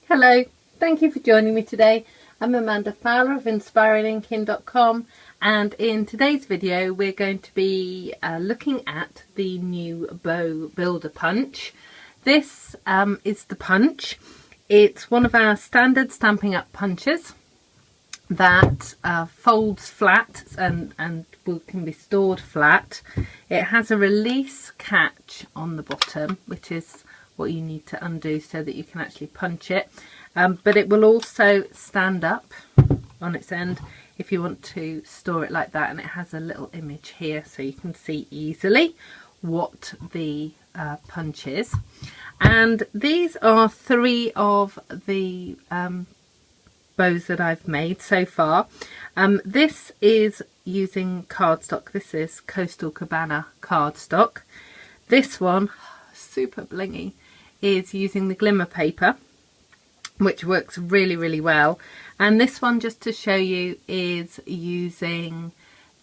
Hello, thank you for joining me today. I'm Amanda Fowler of inspiringinkin.com, and in today's video we're going to be looking at the new bow builder punch. This is the punch. It's one of our standard Stampin' Up punches that folds flat and can be stored flat. It has a release catch on the bottom, which is what you need to undo so that you can actually punch it, but it will also stand up on its end if you want to store it like that, and it has a little image here so you can see easily what the punch is. And these are three of the bows that I've made so far. This is using cardstock. This is Coastal Cabana cardstock. This one, super blingy, is using the glimmer paper, which works really well. And this one, just to show you, is using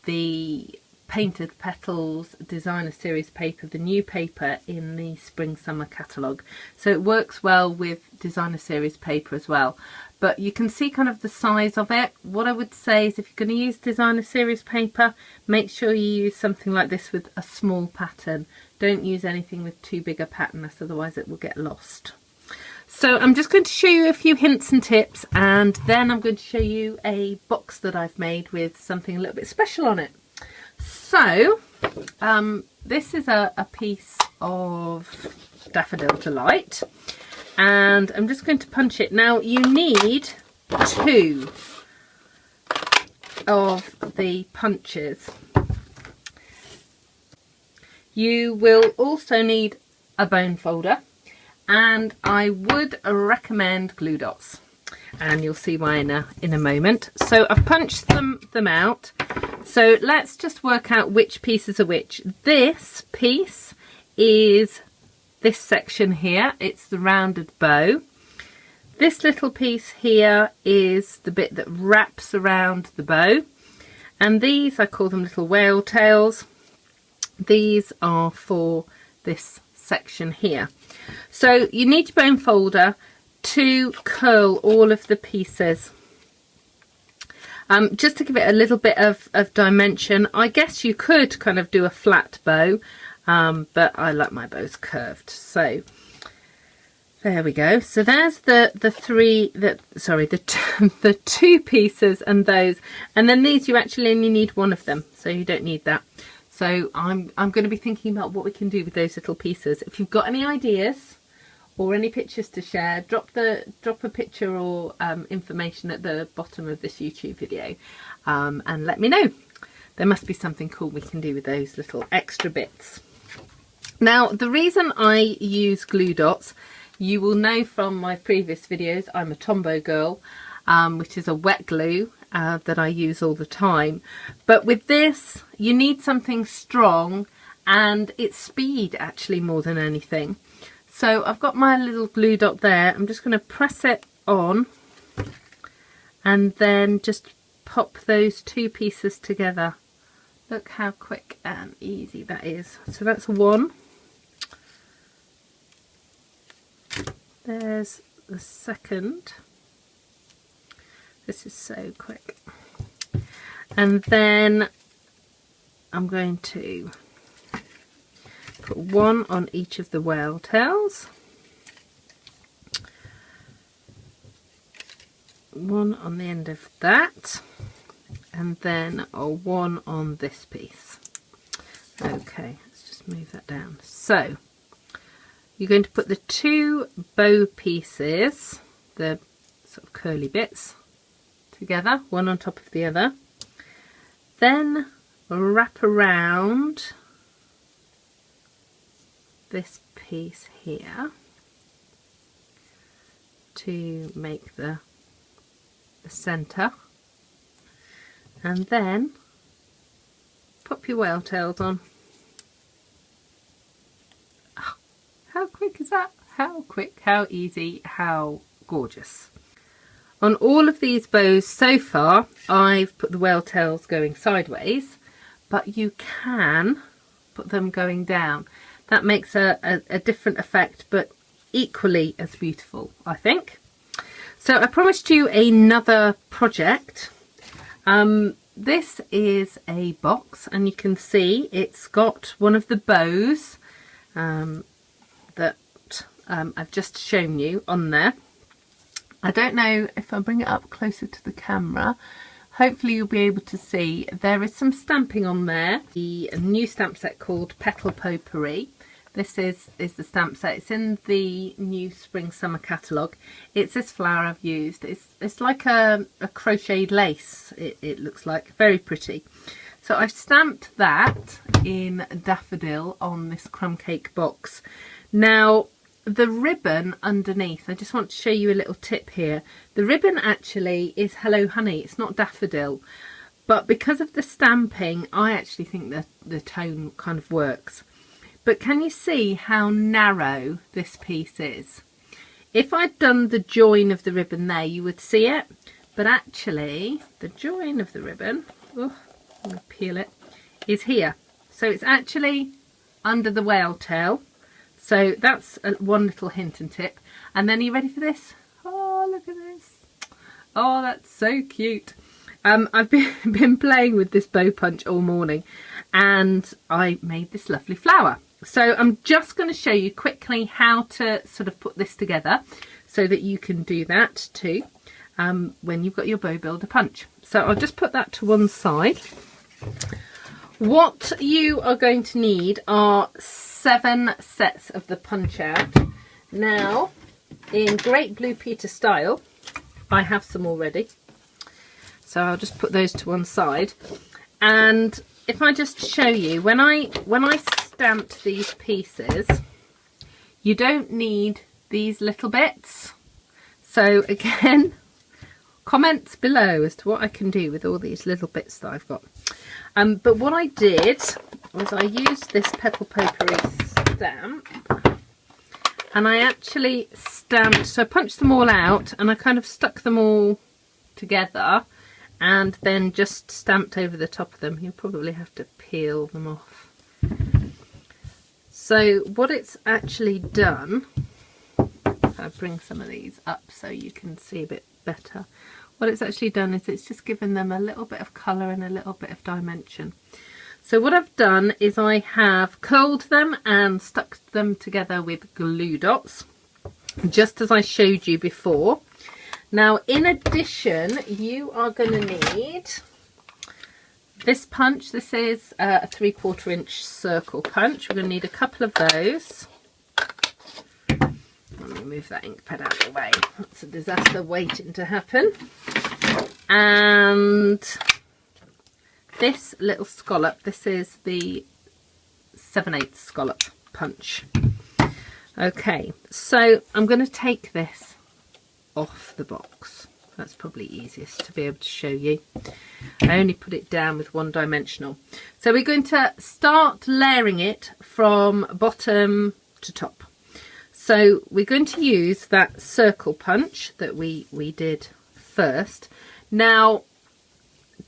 the Painted Petals Designer Series paper, the new paper in the Spring Summer catalogue. So it works well with Designer Series paper as well. But you can see kind of the size of it. What I would say is, if you're going to use Designer Series paper, make sure you use something like this with a small pattern. Don't use anything with too big a pattern, otherwise it will get lost. So I'm just going to show you a few hints and tips, and then I'm going to show you a box that I've made with something a little bit special on it. So this is a piece of Daffodil Delight, and I'm just going to punch it. Now you need two of the punches. You will also need a bone folder, and I would recommend glue dots, and you'll see why in a moment. So I've punched them out. So let's just work out which pieces are which. This piece is this section here. It's the rounded bow. This little piece here is the bit that wraps around the bow. And these, I call them little whale tails. These are for this section here. So you need your bone folder to curl all of the pieces. Just to give it a little bit of dimension. I guess you could kind of do a flat bow, but I like my bows curved. So there we go. So there's the two pieces and those, and then these you actually only need one of them, so you don't need that. So I'm going to be thinking about what we can do with those little pieces. If you've got any ideas or any pictures to share, drop a picture or information at the bottom of this YouTube video, and let me know. There must be something cool we can do with those little extra bits. Now, the reason I use glue dots, you will know from my previous videos, I'm a Tombow girl, which is a wet glue that I use all the time. But with this, you need something strong, and it's speed actually more than anything. So I've got my little glue dot there. I'm just going to press it on and then just pop those two pieces together. Look how quick and easy that is. So that's one. There's the second. This is so quick. And then I'm going to put one on each of the whale tails, one on the end of that, and then one on this piece. Okay, let's just move that down. So you're going to put the two bow pieces, the sort of curly bits, together, one on top of the other, then wrap around this piece here to make the center, and then pop your whale tails on. Oh, how quick is that? How quick, how easy, how gorgeous. On all of these bows so far, I've put the whale tails going sideways, but you can put them going down. That makes a different effect, but equally as beautiful, I think. So I promised you another project. This is a box, and you can see it's got one of the bows that I've just shown you on there. I don't know if I bring it up closer to the camera. Hopefully you'll be able to see there is some stamping on there. The new stamp set called Petal Potpourri. This is the stamp set. It's in the new spring summer catalogue. It's this flower I've used. It's like a crocheted lace, it looks like. Very pretty. So I've stamped that in daffodil on this crumb cake box. Now the ribbon underneath, I just want to show you a little tip here. The ribbon actually is Hello Honey. It's not daffodil. But because of the stamping, I actually think that the tone kind of works. But can you see how narrow this piece is? If I'd done the join of the ribbon there, you would see it. But actually, the join of the ribbon, oh, I'm going to peel it, is here. So it's actually under the whale tail. So that's one little hint and tip. And then are you ready for this? Oh, look at this. Oh, that's so cute. I've been playing with this bow punch all morning, and I made this lovely flower. So I'm just going to show you quickly how to sort of put this together so that you can do that too when you've got your bow builder punch. So I'll just put that to one side. What you are going to need are 7 sets of the punch out. Now, in Great Blue Peter style, I have some already. So I'll just put those to one side. And if I just show you, when I stamped these pieces, you don't need these little bits. So again, comments below as to what I can do with all these little bits that I've got. But what I did was I used this Petal Potpourri stamp, and I actually stamped, so I punched them all out and I kind of stuck them all together and then just stamped over the top of them. You'll probably have to peel them off. So what it's actually done, if I bring some of these up so you can see a bit better, what it's actually done is it's just given them a little bit of colour and a little bit of dimension. So what I've done is I have curled them and stuck them together with glue dots, just as I showed you before. Now in addition, you are going to need this punch. This is a 3/4 inch circle punch. We're going to need a couple of those. Let me move that ink pad out of the way. That's a disaster waiting to happen. And this little scallop, this is the 7/8 scallop punch. Okay, so I'm going to take this off the box. That's probably easiest to be able to show you. I only put it down with one dimensional. So we're going to start layering it from bottom to top. So we're going to use that circle punch that we did first. Now,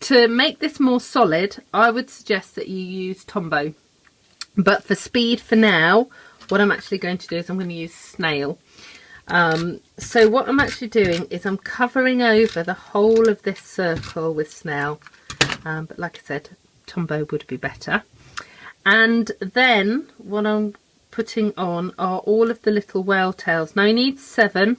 to make this more solid, I would suggest that you use Tombow. But for speed for now, what I'm actually going to do is I'm going to use snail. So what I'm actually doing is I'm covering over the whole of this circle with snail. But like I said, Tombow would be better. And then what I'm putting on are all of the little whale tails. Now you need 7.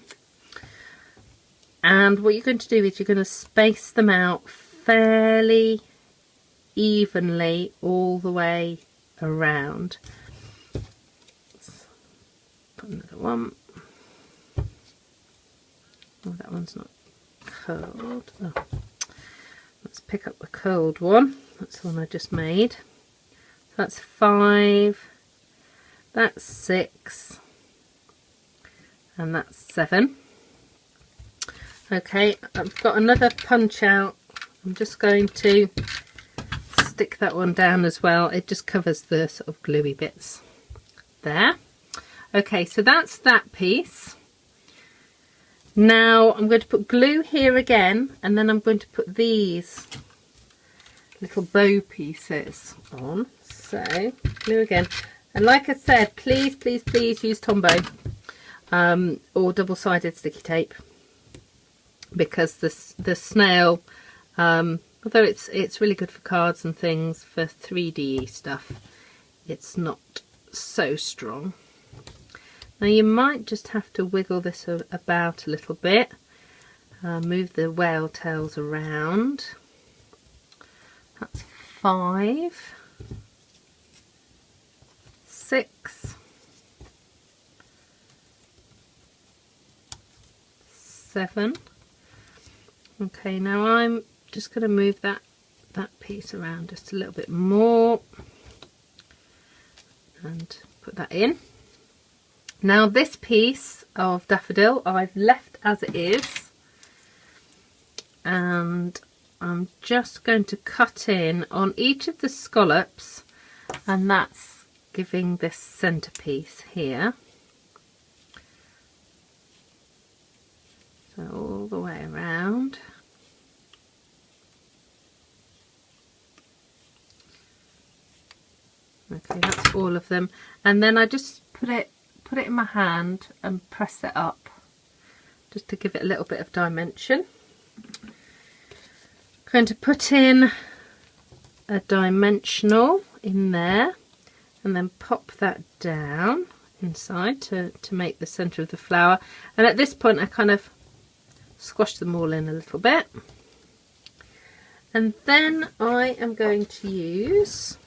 And what you're going to do is you're going to space them out fairly evenly all the way around. Let's put another one. Oh, that one's not curled. Oh. Let's pick up the curled one. That's the one I just made. So that's 5. That's 6. And that's 7. Okay, I've got another punch out. I'm just going to stick that one down as well. It just covers the sort of gluey bits there. Okay, so that's that piece. Now I'm going to put glue here again, and then I'm going to put these little bow pieces on. So glue again, and like I said, please please please use Tombow or double-sided sticky tape. because the snail, although it's really good for cards and things, for 3D stuff, it's not so strong. Now you might just have to wiggle this about a little bit, move the whale tails around. That's 5, 6, 7. Okay, now I'm just going to move that piece around just a little bit more and put that in. Now this piece of daffodil I've left as it is, and I'm just going to cut in on each of the scallops, and that's giving this centerpiece here. So all the way around. Okay, that's all of them, and then I just put it in my hand and press it up just to give it a little bit of dimension. I'm going to put in a dimensional in there and then pop that down inside to make the centre of the flower, and at this point I kind of squash them all in a little bit, and then I am going to use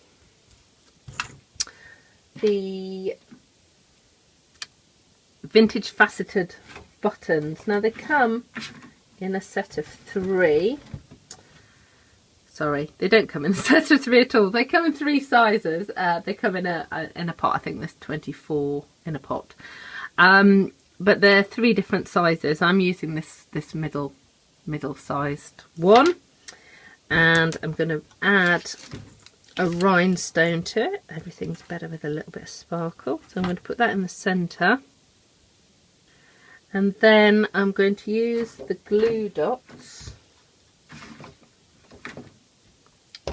the vintage faceted buttons. Now they come in a set of 3. Sorry, they don't come in a set of 3 at all. They come in 3 sizes. They come in a pot. I think there's 24 in a pot. But they're 3 different sizes. I'm using this middle sized one, and I'm going to add a rhinestone to it. Everything's better with a little bit of sparkle, so I'm going to put that in the centre, and then I'm going to use the glue dots,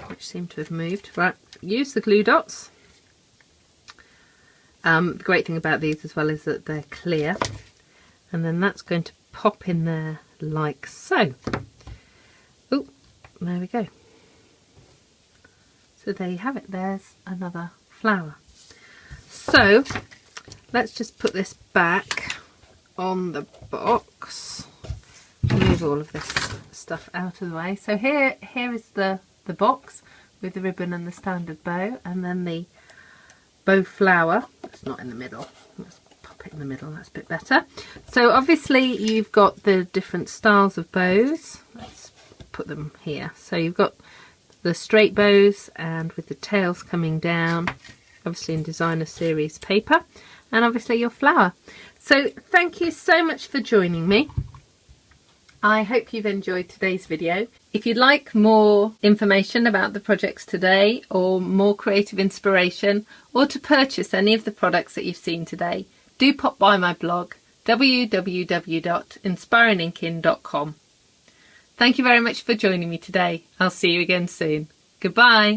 which seem to have moved. Right, use the glue dots. The great thing about these as well is that they're clear, and then that's going to pop in there like so. Oh, there we go. So there you have it, there's another flower. So let's just put this back on the box, move all of this stuff out of the way. So here is the box with the ribbon and the standard bow, and then the bow flower. It's not in the middle, let's pop it in the middle, that's a bit better. So obviously you've got the different styles of bows. Let's put them here. So you've got the straight bows and with the tails coming down, obviously in designer series paper, and obviously your flower. So thank you so much for joining me. I hope you've enjoyed today's video. If you'd like more information about the projects today, or more creative inspiration, or to purchase any of the products that you've seen today, do pop by my blog www.inspiringinkin.com. Thank you very much for joining me today. I'll see you again soon. Goodbye.